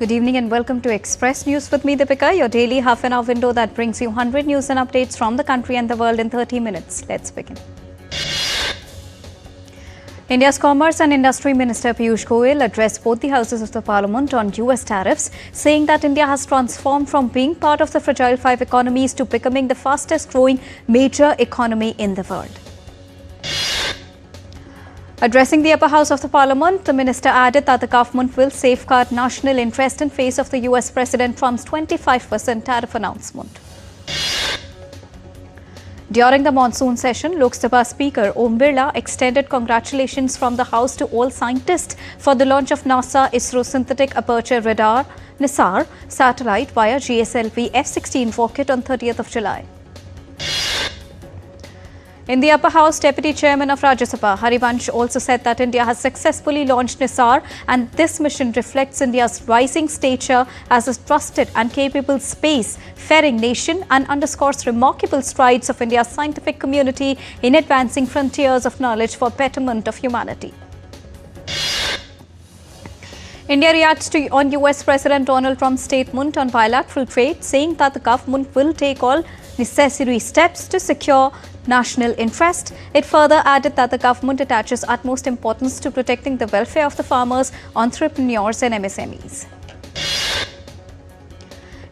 Good evening and welcome to Express News with me, Deepika, your daily half-an-hour window that brings you 100 news and updates from the country and the world in 30 minutes. Let's begin. India's Commerce and Industry Minister Piyush Goyal addressed both the houses of the Parliament on US tariffs, saying that India has transformed from being part of the fragile five economies to becoming the fastest-growing major economy in the world. Addressing the upper house of the Parliament, the minister added that the government will safeguard national interest in face of the US President Trump's 25% tariff announcement. During the monsoon session, Lok Sabha Speaker Om Birla extended congratulations from the House to all scientists for the launch of NASA ISRO Synthetic Aperture Radar (NISAR) satellite via GSLV F-16 rocket on 30th of July. In the upper house, Deputy Chairman of Rajya Sabha Harivansh also said that India has successfully launched NISAR and this mission reflects India's rising stature as a trusted and capable space-faring nation and underscores remarkable strides of India's scientific community in advancing frontiers of knowledge for betterment of humanity. India reacts on US President Donald Trump's statement on bilateral trade, saying that the government will take all necessary steps to secure national interest. It further added that the government attaches utmost importance to protecting the welfare of the farmers, entrepreneurs and MSMEs.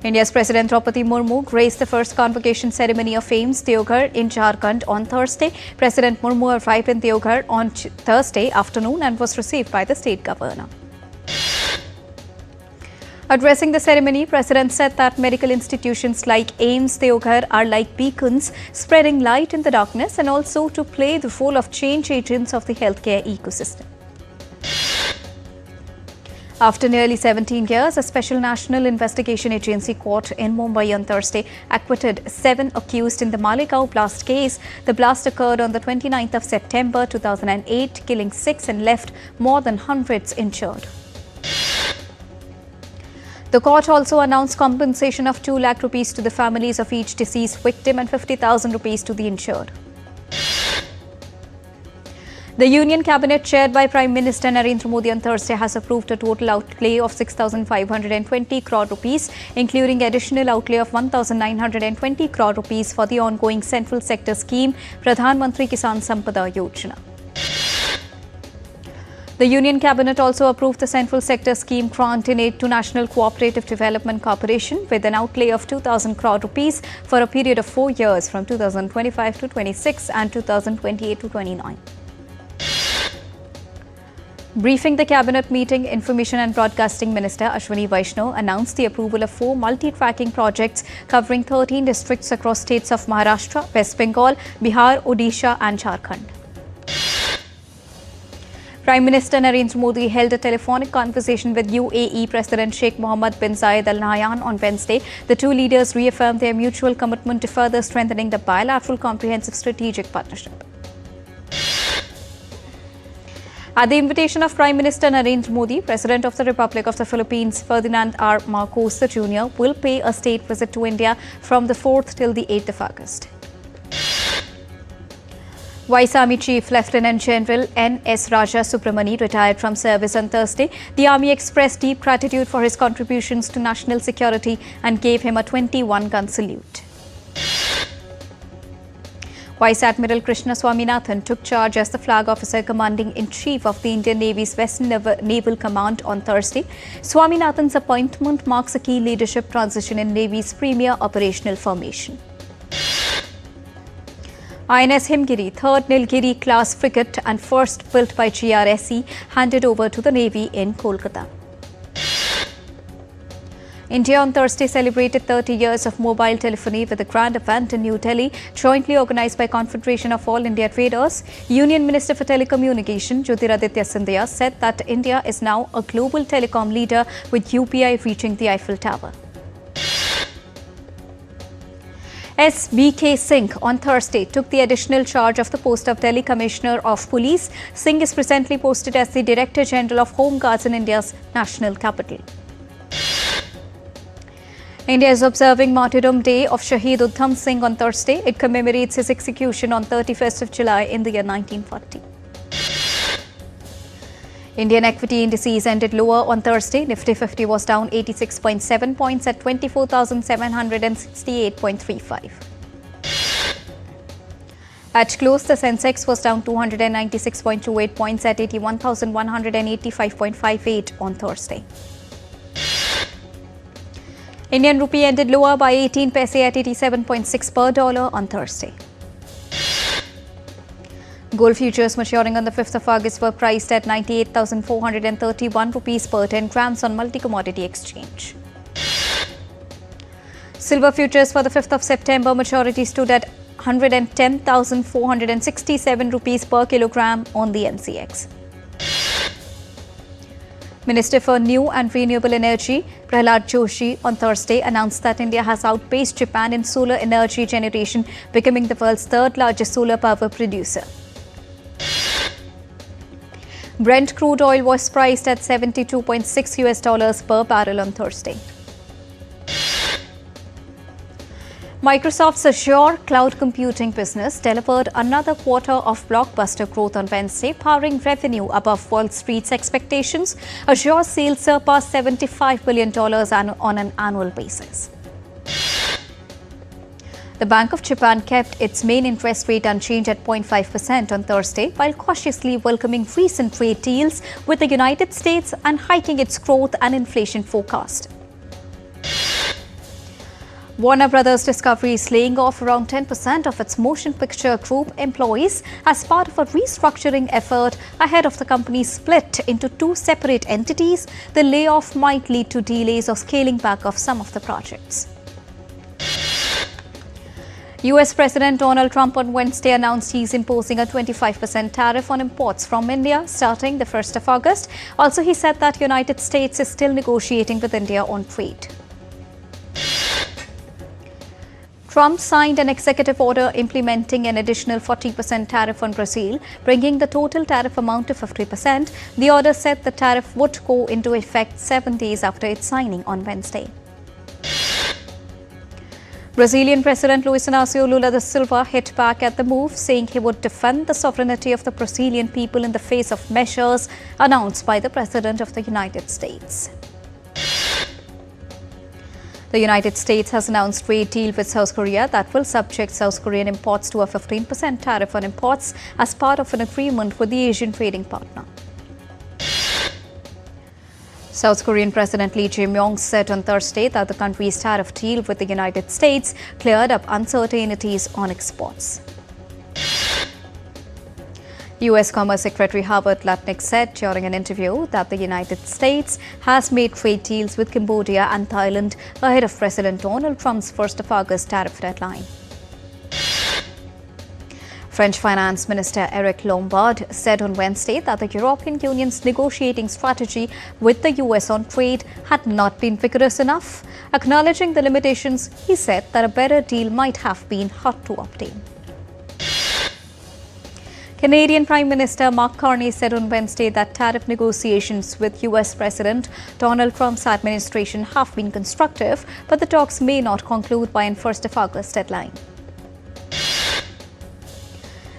India's President Draupadi Murmu graced the first convocation ceremony of AIIMS Deoghar in Jharkhand on Thursday. President Murmu arrived in Deoghar on Thursday afternoon and was received by the state governor. Addressing the ceremony, President said that medical institutions like AIIMS Deoghar are like beacons spreading light in the darkness and also to play the role of change agents of the healthcare ecosystem. After nearly 17 years, a special national investigation agency court in Mumbai on Thursday acquitted 7 accused in the Malegaon blast case. The blast occurred on the 29th of September 2008, killing 6 and left more than hundreds injured. The court also announced compensation of 2 lakh rupees to the families of each deceased victim and 50,000 rupees to the insured. The Union Cabinet chaired by Prime Minister Narendra Modi on Thursday has approved a total outlay of 6,520 crore rupees, including additional outlay of 1,920 crore rupees for the ongoing central sector scheme Pradhan Mantri Kisan Sampada Yojana. The Union Cabinet also approved the Central Sector Scheme grant in aid to National Cooperative Development Corporation with an outlay of 2,000 crore rupees for a period of 4 years from 2025 to 26 and 2028 to 29. Briefing the Cabinet meeting, Information and Broadcasting Minister Ashwini Vaishnaw announced the approval of 4 multi-tracking projects covering 13 districts across states of Maharashtra, West Bengal, Bihar, Odisha and Jharkhand. Prime Minister Narendra Modi held a telephonic conversation with UAE President Sheikh Mohammed bin Zayed Al Nahyan on Wednesday. The two leaders reaffirmed their mutual commitment to further strengthening the bilateral comprehensive strategic partnership. At the invitation of Prime Minister Narendra Modi, President of the Republic of the Philippines Ferdinand R. Marcos Jr. will pay a state visit to India from the 4th till the 8th of August. Vice Army Chief Lieutenant General N.S. Raja Subramani retired from service on Thursday. The Army expressed deep gratitude for his contributions to national security and gave him a 21-gun salute. Vice Admiral Krishna Swaminathan took charge as the Flag Officer Commanding-in-Chief of the Indian Navy's Western Naval Command on Thursday. Swaminathan's appointment marks a key leadership transition in Navy's premier operational formation. INS Himgiri, 3rd Nilgiri class frigate and first built by GRSE, handed over to the Navy in Kolkata. India on Thursday celebrated 30 years of mobile telephony with a grand event in New Delhi, jointly organized by Confederation of All India Traders. Union Minister for Telecommunication Jyotiraditya Scindia said that India is now a global telecom leader with UPI reaching the Eiffel Tower. S.B.K. Singh on Thursday took the additional charge of the post of Delhi Commissioner of Police. Singh is presently posted as the Director General of Home Guards in India's national capital. India is observing Martyrdom Day of Shaheed Udham Singh on Thursday. It commemorates his execution on 31st of July in the year 1940. Indian equity indices ended lower on Thursday. Nifty 50 was down 86.7 points at 24,768.35. At close, the Sensex was down 296.28 points at 81,185.58 on Thursday. Indian rupee ended lower by 18 paise at 87.6 per dollar on Thursday. Gold futures maturing on the 5th of August were priced at 98,431 rupees per 10 grams on multi-commodity exchange. Silver futures for the 5th of September maturity stood at 110,467 rupees per kilogram on the MCX. Minister for New and Renewable Energy, Prasar Joshi, on Thursday announced that India has outpaced Japan in solar energy generation, becoming the world's third largest solar power producer. Brent crude oil was priced at $72.6 per barrel on Thursday. Microsoft's Azure cloud computing business delivered another quarter of blockbuster growth on Wednesday, powering revenue above Wall Street's expectations. Azure sales surpassed $75 billion on an annual basis. The Bank of Japan kept its main interest rate unchanged at 0.5% on Thursday, while cautiously welcoming recent trade deals with the United States and hiking its growth and inflation forecast. Warner Brothers Discovery is laying off around 10% of its motion picture group employees as part of a restructuring effort ahead of the company's split into two separate entities. The layoff might lead to delays or scaling back of some of the projects. US President Donald Trump on Wednesday announced he's imposing a 25% tariff on imports from India starting the 1st of August. Also, he said that the United States is still negotiating with India on trade. Trump signed an executive order implementing an additional 40% tariff on Brazil, bringing the total tariff amount to 50%. The order said the tariff would go into effect 7 days after its signing on Wednesday. Brazilian President Luiz Inácio Lula da Silva hit back at the move, saying he would defend the sovereignty of the Brazilian people in the face of measures announced by the President of the United States. The United States has announced a trade deal with South Korea that will subject South Korean imports to a 15% tariff on imports as part of an agreement with the Asian trading partner. South Korean President Lee Jae-myung said on Thursday that the country's tariff deal with the United States cleared up uncertainties on exports. U.S. Commerce Secretary Howard Lutnick said during an interview that the United States has made trade deals with Cambodia and Thailand ahead of President Donald Trump's 1st of August tariff deadline. French Finance Minister Eric Lombard said on Wednesday that the European Union's negotiating strategy with the US on trade had not been vigorous enough. Acknowledging the limitations, he said that a better deal might have been hard to obtain. Canadian Prime Minister Mark Carney said on Wednesday that tariff negotiations with US President Donald Trump's administration have been constructive, but the talks may not conclude by an 1st of August deadline.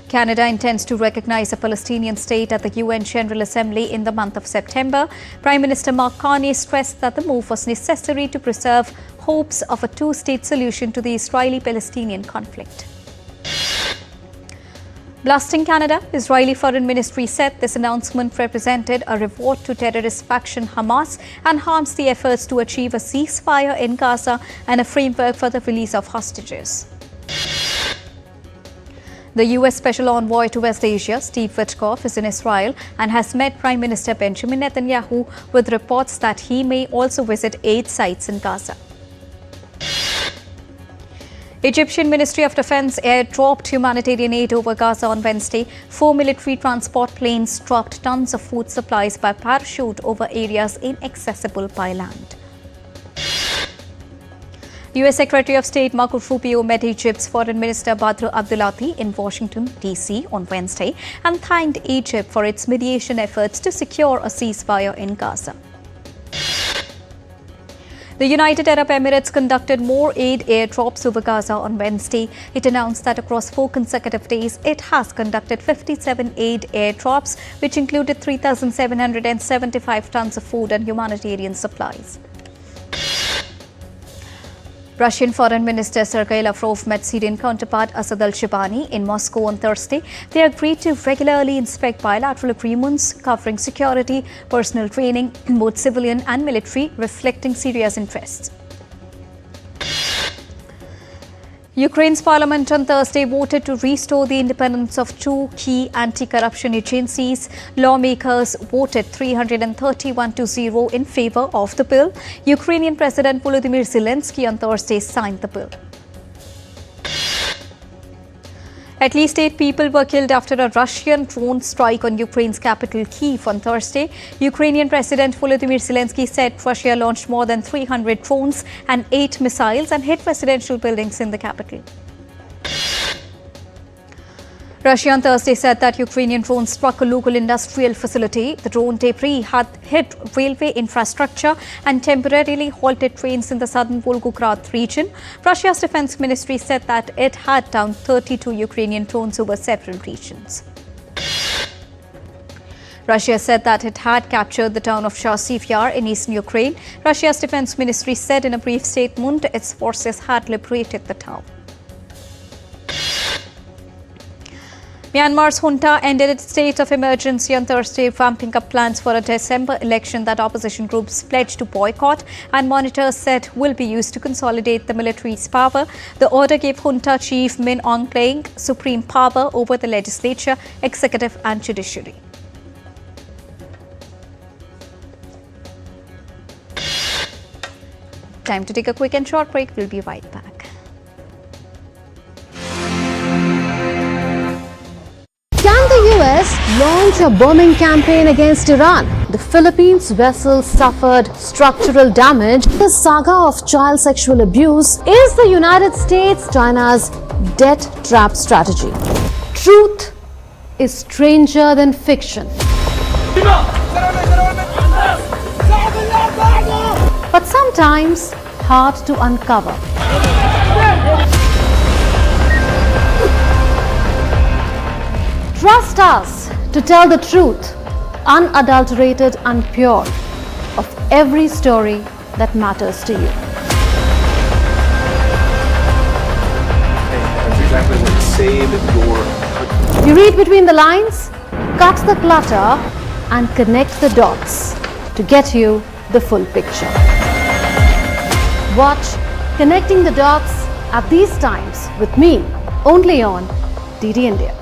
Canada intends to recognize a Palestinian state at the UN General Assembly in the month of September. Prime Minister Mark Carney stressed that the move was necessary to preserve hopes of a two-state solution to the Israeli-Palestinian conflict. Blasting Canada, Israeli Foreign Ministry said this announcement represented a reward to terrorist faction Hamas and harms the efforts to achieve a ceasefire in Gaza and a framework for the release of hostages. The U.S. Special Envoy to West Asia, Steve Witkoff, is in Israel and has met Prime Minister Benjamin Netanyahu with reports that he may also visit aid sites in Gaza. Egyptian Ministry of Defense airdropped humanitarian aid over Gaza on Wednesday. 4 military transport planes dropped tons of food supplies by parachute over areas inaccessible by land. U.S. Secretary of State Marco Rubio met Egypt's Foreign Minister Badr Abdulati in Washington, D.C. on Wednesday and thanked Egypt for its mediation efforts to secure a ceasefire in Gaza. The United Arab Emirates conducted more aid airdrops over Gaza on Wednesday. It announced that across 4 consecutive days, it has conducted 57 aid airdrops, which included 3,775 tons of food and humanitarian supplies. Russian Foreign Minister Sergei Lavrov met Syrian counterpart Asad al-Shibani in Moscow on Thursday. They agreed to regularly inspect bilateral agreements covering security, personal training, both civilian and military, reflecting Syria's interests. Ukraine's parliament on Thursday voted to restore the independence of 2 key anti-corruption agencies. Lawmakers voted 331-0 in favor of the bill. Ukrainian President Volodymyr Zelensky on Thursday signed the bill. At least 8 people were killed after a Russian drone strike on Ukraine's capital Kyiv on Thursday. Ukrainian President Volodymyr Zelensky said Russia launched more than 300 drones and 8 missiles and hit residential buildings in the capital. Russia on Thursday said that Ukrainian drones struck a local industrial facility. The drone debris had hit railway infrastructure and temporarily halted trains in the southern Volgograd region. Russia's defense ministry said that it had downed 32 Ukrainian drones over several regions. Russia said that it had captured the town of Chasiv Yar in eastern Ukraine. Russia's defense ministry said in a brief statement its forces had liberated the town. Myanmar's junta ended its state of emergency on Thursday, ramping up plans for a December election that opposition groups pledged to boycott and monitors said will be used to consolidate the military's power. The order gave junta chief Min Aung Hlaing supreme power over the legislature, executive and judiciary. Time to take a quick and short break. We'll be right back. Can the US launch a bombing campaign against Iran? The Philippines vessel suffered structural damage. The saga of child sexual abuse is the United States China's debt trap strategy. Truth is stranger than fiction. But sometimes hard to uncover. Trust us to tell the truth, unadulterated and pure, of every story that matters to you. That's exactly what save your... You read between the lines, cut the clutter, and connect the dots to get you the full picture. Watch Connecting the Dots at these times with me, only on DD India.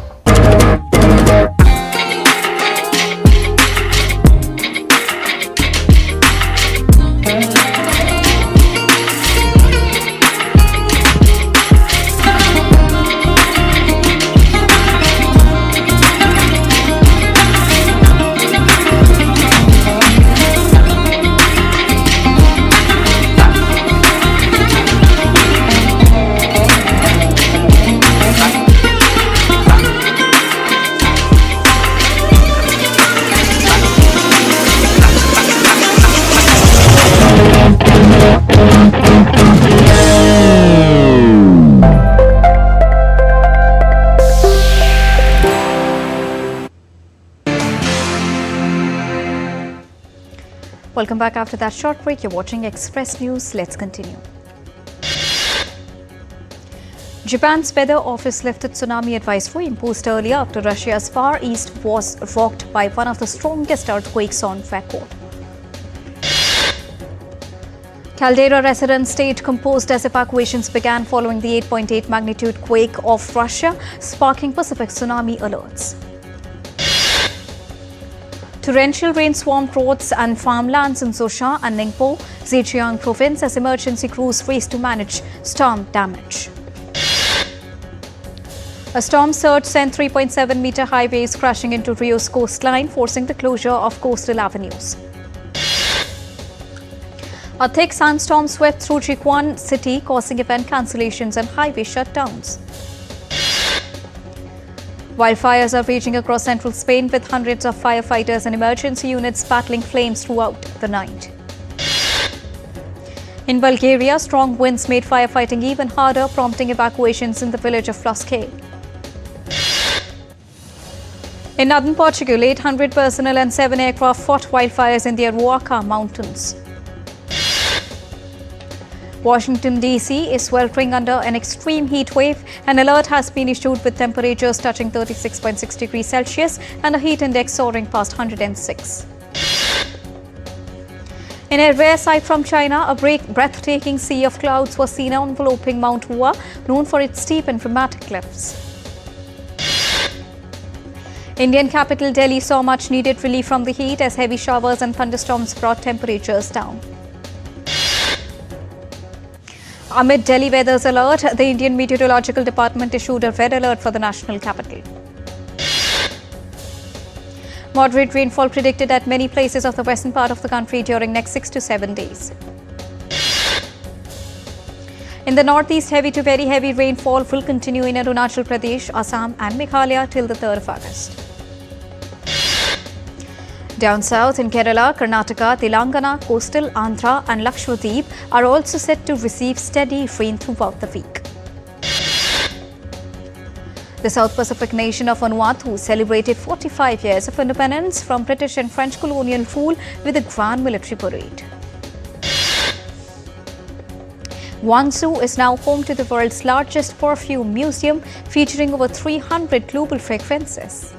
Welcome back after that short break. You're watching Express News. Let's continue. Japan's weather office lifted tsunami advisory imposed earlier after Russia's Far East was rocked by one of the strongest earthquakes on record. Caldera residents stayed composed as evacuations began following the 8.8 magnitude quake off Russia, sparking Pacific tsunami alerts. Torrential rain swamped roads and farmlands in Zhoushan and Ningpo, Zhejiang province as emergency crews raced to manage storm damage. A storm surge sent 3.7-meter high waves crashing into Rio's coastline, forcing the closure of coastal avenues. A thick sandstorm swept through Jiquan city, causing event cancellations and highway shutdowns. Wildfires are raging across central Spain with hundreds of firefighters and emergency units battling flames throughout the night. In Bulgaria, strong winds made firefighting even harder, prompting evacuations in the village of Flaske. In northern Portugal, 800 personnel and 7 aircraft fought wildfires in the Aruaca Mountains. Washington, D.C. is sweltering under an extreme heat wave. An alert has been issued with temperatures touching 36.6 degrees Celsius and a heat index soaring past 106. In a rare sight from China, a breathtaking sea of clouds was seen enveloping Mount Hua, known for its steep and dramatic cliffs. Indian capital Delhi saw much needed relief from the heat as heavy showers and thunderstorms brought temperatures down. Amid Delhi weather's alert, the Indian Meteorological Department issued a red alert for the national capital. Moderate rainfall predicted at many places of the western part of the country during next 6 to 7 days. In the northeast, heavy to very heavy rainfall will continue in Arunachal Pradesh, Assam and Meghalaya till the 3rd of August. Down south in Kerala, Karnataka, Telangana, coastal Andhra and Lakshadweep are also set to receive steady rain throughout the week. The South Pacific nation of Vanuatu celebrated 45 years of independence from British and French colonial rule with a grand military parade. Guangzhou is now home to the world's largest perfume museum, featuring over 300 global fragrances.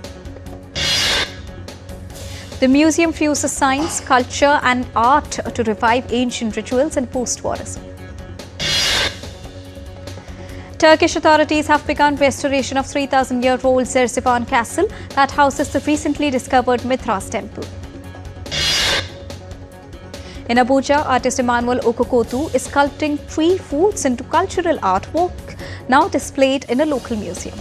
The museum fuses science, culture and art to revive ancient rituals and post-warism. Turkish authorities have begun restoration of 3,000-year-old Zerzivan castle that houses the recently discovered Mithras temple. In Abuja, artist Emmanuel Okokotu is sculpting tree roots into cultural artwork now displayed in a local museum.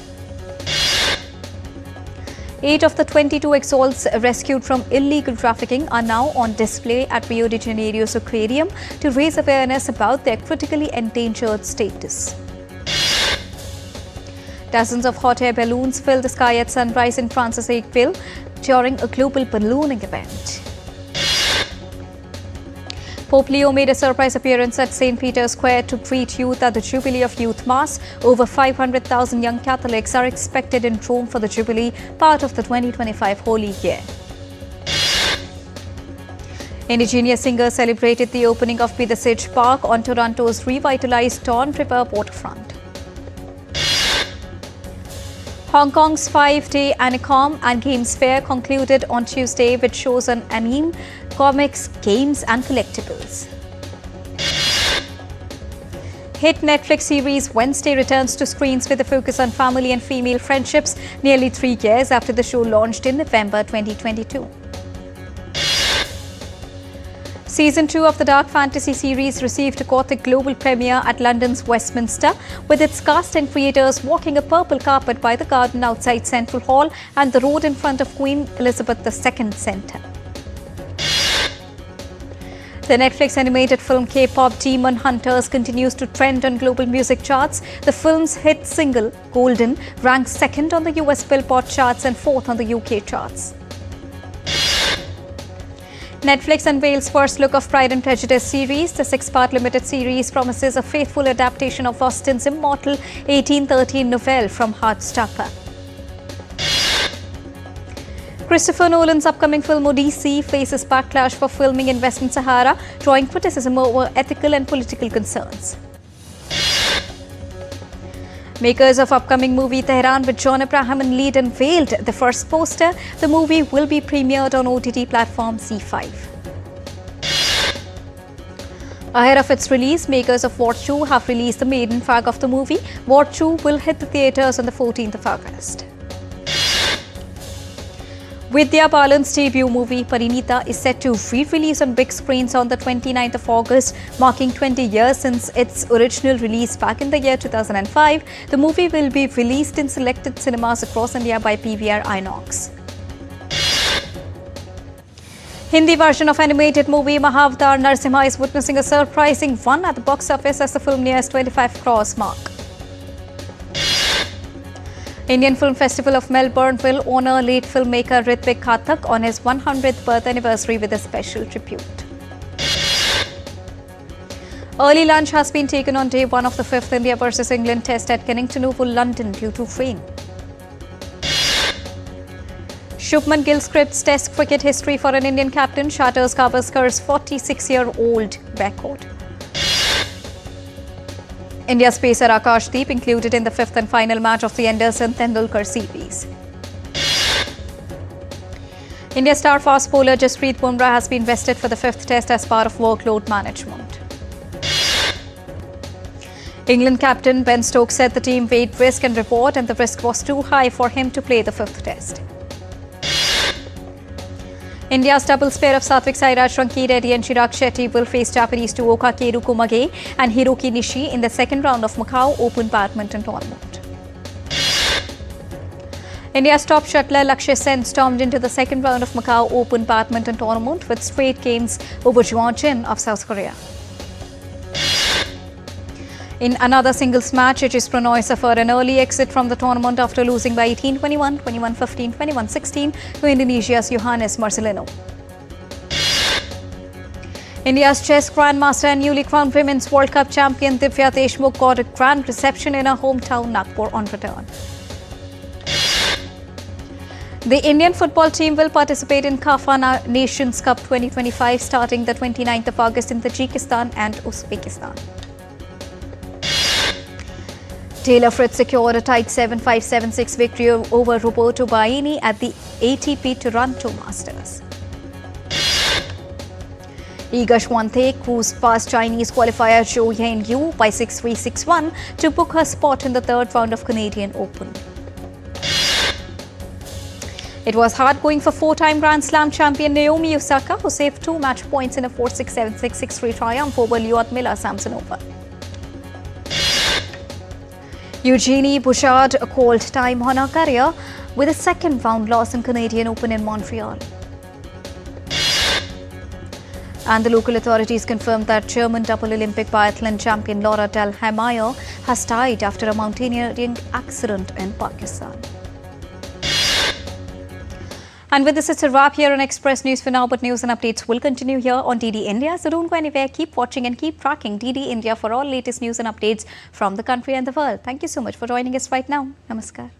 8 of the 22 exiles rescued from illegal trafficking are now on display at Rio de Janeiro's aquarium to raise awareness about their critically endangered status. Dozens of hot air balloons filled the sky at sunrise in Francis Akeville during a global ballooning event. Pope Leo made a surprise appearance at St. Peter's Square to greet youth at the Jubilee of Youth Mass. Over 500,000 young Catholics are expected in Rome for the Jubilee, part of the 2025 Holy Year. Indigenous singers celebrated the opening of Be the Sage Park on Toronto's revitalized Don River waterfront. Hong Kong's 5-day Anacom and Games Fair concluded on Tuesday with shows on anime, comics, games and collectibles. Hit Netflix series Wednesday returns to screens with a focus on family and female friendships nearly 3 years after the show launched in November 2022. Season 2 of the Dark Fantasy series received a Gothic global premiere at London's Westminster, with its cast and creators walking a purple carpet by the garden outside Central Hall and the road in front of Queen Elizabeth II Centre. The Netflix animated film K-pop Demon Hunters continues to trend on global music charts. The film's hit single, Golden, ranks 2nd on the US Billboard charts and 4th on the UK charts. Netflix unveils first look of Pride and Prejudice series. The 6-part limited series promises a faithful adaptation of Austen's immortal 1813 novelle from Heartstopper. Christopher Nolan's upcoming film Odyssey faces backlash for filming in Western Sahara, drawing criticism over ethical and political concerns. Makers of upcoming movie Tehran with John Abraham in lead unveiled the first poster. The movie will be premiered on OTT platform Z5. Ahead of its release, makers of War 2 have released the maiden fag of the movie. War 2 will hit the theatres on the 14th of August. Vidya Balan's debut movie Parinita is set to re-release on big screens on the 29th of August, marking 20 years since its original release back in the year 2005. The movie will be released in selected cinemas across India by PVR INOX. Hindi version of animated movie Mahavtar Narsimha is witnessing a surprising run at the box office as the film nears 25 crores mark. Indian Film Festival of Melbourne will honour late filmmaker Ritwik Khatak on his 100th birth anniversary with a special tribute. Early lunch has been taken on day 1 of the 5th India versus England test at Kennington Oval, London due to rain. Shubman Gill scripts test cricket history for an Indian captain, shatters Gavaskar's 46-year-old record. India's pacer Akashdeep included in the 5th and final match of the Anderson-Tendulkar series. India star fast bowler Jasprit Bumrah has been vested for the 5th test as part of workload management. England captain Ben Stokes said the team weighed risk and reward and the risk was too high for him to play the 5th test. India's doubles pair of Satvik Sairaj, Ranki Reddy and Chirag Shetty will face Japanese duo Kakeru Kumage and Hiroki Nishi in the second round of Macau Open Badminton Tournament. India's top shuttler Lakshya Sen stormed into the second round of Macau Open Badminton Tournament with straight games over Juan Jin of South Korea. In another singles match, Ajit Prannoy suffered an early exit from the tournament after losing by 18-21, 21-15, 21-16 to Indonesia's Yohannes Marcelino. India's chess grandmaster and newly crowned Women's World Cup champion Divya Deshmukh got a grand reception in her hometown Nagpur on return. The Indian football team will participate in CAF Nations Cup 2025 starting the 29th of August in Tajikistan and Uzbekistan. Taylor Fritz secured a tight 7-5, 7-6 victory over Roberto Baini at the ATP Toronto Masters. Iga Swiatek, who's passed Chinese qualifier Zhou Yanyu by 6-3, 6-1 to book her spot in the third round of Canadian Open. It was hard going for 4-time Grand Slam champion Naomi Osaka, who saved 2 match points in a 4-6, 7-6, 6-3 triumph over Lyudmila Samsonova. Eugenie Bouchard called time on her career with a second round loss in Canadian Open in Montreal. And the local authorities confirmed that German double Olympic biathlon champion Laura Del Hameyer has died after a mountaineering accident in Pakistan. And with this, it's a wrap here on Express News for now, but news and updates will continue here on DD India. So don't go anywhere. Keep watching and keep tracking DD India for all latest news and updates from the country and the world. Thank you so much for joining us right now. Namaskar.